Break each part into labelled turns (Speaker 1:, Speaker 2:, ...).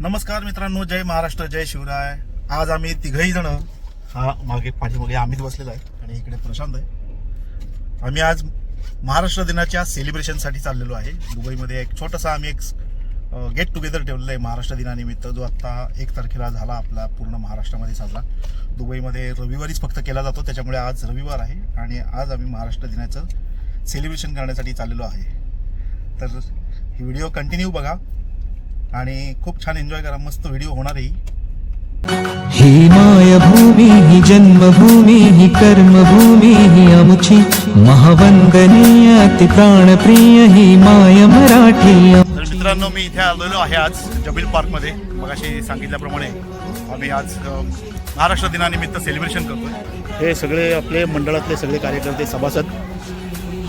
Speaker 1: नमस्कार मित्रांनो, जय महाराष्ट्र, जय शिवराय. आज आम्ही तिघही जण पाठीमागे अमित बसलेला आहे आणि इकडे प्रशांत आहे. आम्ही आज महाराष्ट्र दिनाच्या सेलिब्रेशनसाठी चाललेलो आहे. दुबईमध्ये एक छोटासा आम्ही गेट टुगेदर ठेवलेलं आहे महाराष्ट्र दिनानिमित्त, जो आत्ता 1 तारखेला झाला आपला पूर्ण महाराष्ट्रामध्ये साजरा. दुबईमध्ये रविवारीच फक्त केला जातो, त्याच्यामुळे आज रविवार आहे आणि आज आम्ही महाराष्ट्र दिनाचं सेलिब्रेशन करण्यासाठी चाललेलो आहे. तर ही व्हिडिओ कंटिन्यू बघा आणि खूप छान एन्जॉय करा. मस्त व्हिडिओ होणार आहे.
Speaker 2: ही मायभूमी ही जन्मभूमी ही कर्मभूमी ही आमची महावंदनीय अति प्राणप्रिय ही माय मराठी.
Speaker 1: तर मित्रांनो, मी इथे आलेलो आहे आज जबील पार्कमध्ये. मगाशी सांगितल्याप्रमाणे आम्ही आज महाराष्ट्र दिनानिमित्त सेलिब्रेशन करतोय. हे सगळे आपले मंडळातले सगळे कार्यकर्ते, सभासद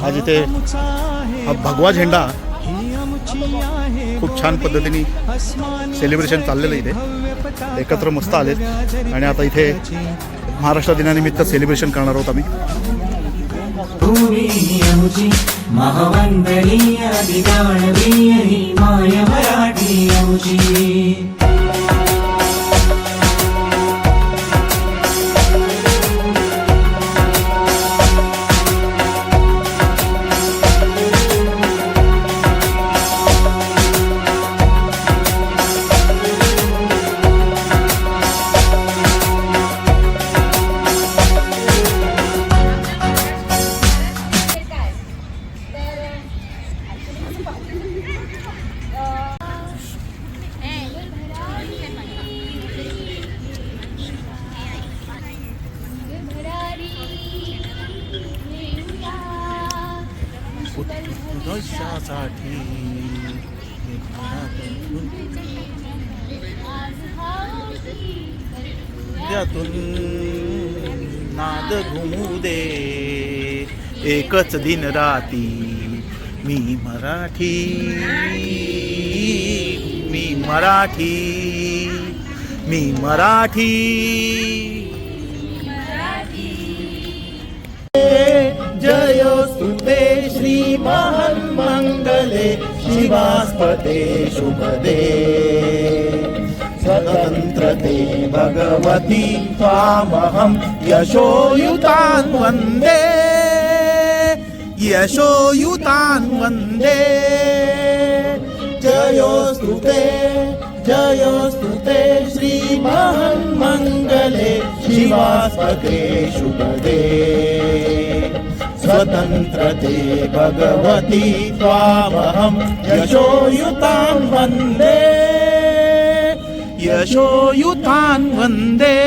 Speaker 1: आज इथे हा भगवा झेंडा खूप छान पद्धतीने सेलिब्रेशन चाललेलं इथे एकत्र मस्त आलेत आणि आता इथे महाराष्ट्र दिनानिमित्त सेलिब्रेशन करणार आहोत आम्ही. त्यातून नाद घुमू दे एकच दिन राती. मी मराठी, मी मराठी, मी मराठी. जयोस्तुते श्री महन्मंगले शिवास्पते शुभदे. स्वतंत्रते भगवती त्वामहं यशोयुतान् वन्दे, यशोयुतान् वन्दे. जयोस्तुते, जयोस्तुते श्री महन्मंगले शिवास्पते शुभदे. स्वतंत्रते भगवती त्वामहं यशोयुतान् वन्दे, यशोयुतान् वन्दे.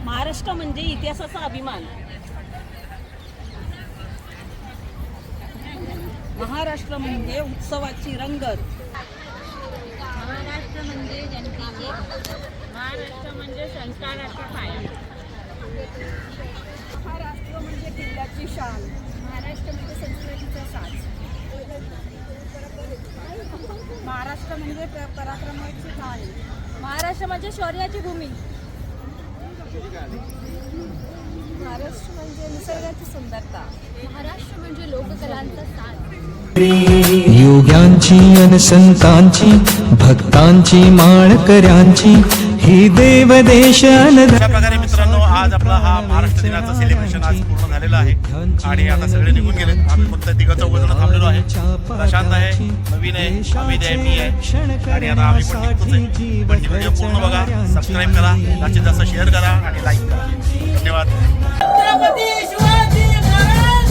Speaker 3: महाराष्ट्र म्हणजे इतिहासाचा अभिमान. महाराष्ट्र म्हणजे उत्सवाची रंगत.
Speaker 4: महाराष्ट्र म्हणजे जनतेचे, महाराष्ट्र म्हणजे संस्काराचा पाया.
Speaker 3: महाराष्ट्र म्हणजे किल्ल्याची शान.
Speaker 4: महाराष्ट्र म्हणजे संस्कृतीचा साज.
Speaker 3: महाराष्ट्र म्हणजे पराक्रमाची खाण.
Speaker 4: महाराष्ट्र म्हणजे शौर्याची भूमी.
Speaker 3: महाराष्ट्र म्हणजे निसर्गाची सुंदरता.
Speaker 4: महाराष्ट्र म्हणजे लोककलांचा साज.
Speaker 2: योग्यांची अनसंतांची भक्तांची माळकऱ्यांची ही देवदेश.
Speaker 1: अशा प्रकारे मित्रांनो, आज आपला हा महाराष्ट्र दिनाचं सेलिब्रेशन आज पूर्ण झालेलं आहे आणि आता सगळे निघून गेले. आम्ही फक्त 3-4 थांबलेलो आहे. प्रशांत आहे, नवीन आहे, अमित आहे, मी आहे आणि आता आम्ही पण निघतोच आहे. पण ही व्हिडिओ पूर्ण बघा, सबस्क्राईब करा, जास्तीत जास्त शेअर करा आणि लाईक करा. धन्यवाद.
Speaker 3: छत्रपती शिवाजी महाराज.